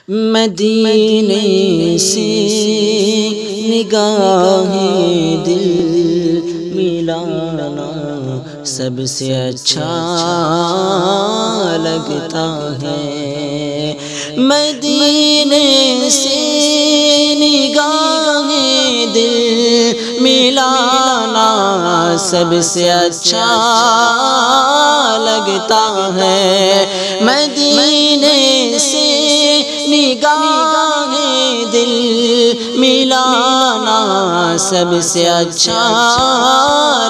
مدینے سے نگاہ دل ملانا سب سے اچھا لگتا ہے، مدینے سے نگاہ دل ملانا سب سے اچھا لگتا ہے، مدینے سے نگاہ دل ملانا سب سے اچھا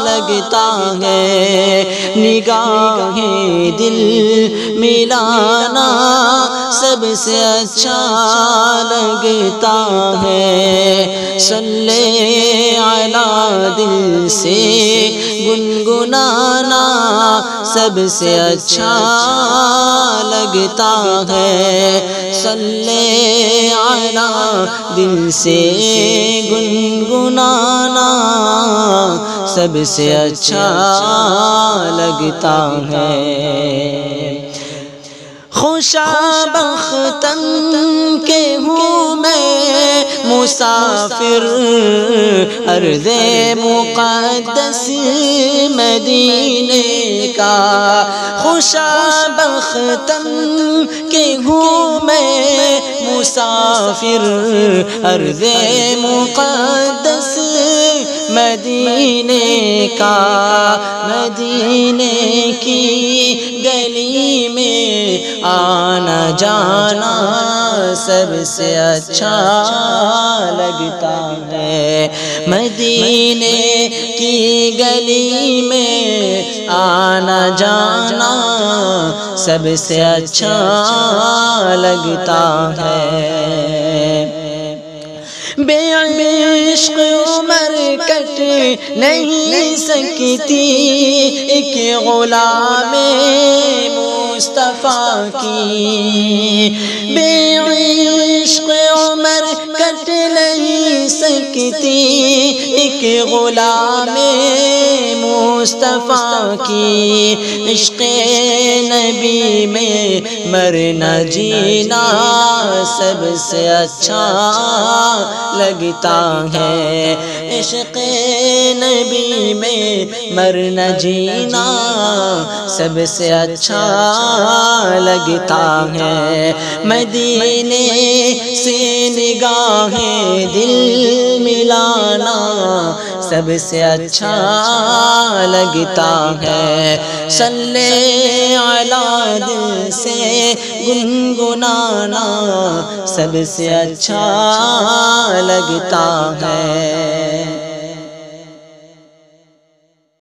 لگتا ہے، نگاہ دل ملانا سب سے اچھا لگتا ہے، صلی علی دل سے گنگنانا سب سے اچھا لگتا ہے، صلی علی دل سے گنگنانا سب سے اچھا لگتا ہے، خوشابختن کہ ہوں میں مسافر ارض مقدس مدینے کا، خوشابختن کہ ہوں میں مسافر ارض مقدس مدینے کا، مدینے کی گلی میں آنا جانا سب سے اچھا لگتا ہے، مدینے کی گلی میں آنا جانا سب سے اچھا لگتا ہے، بے عشق عمر کٹ نہیں سکتی ایک غلام مصطفیٰ کی، بے عشق عمر کٹ نہیں سکتی ایک غلام مصطفیٰ کی، عشق نبی میں مرنا جینا سب سے اچھا لگتا ہے، عشق نبی میں مرنا جینا سب سے اچھا لگتا ہے، مدینے سے نگاہ دل ملانا سب سے اچھا لگتا ہے، صلی علی دل سے گنگنانا سب سے اچھا لگتا ہے۔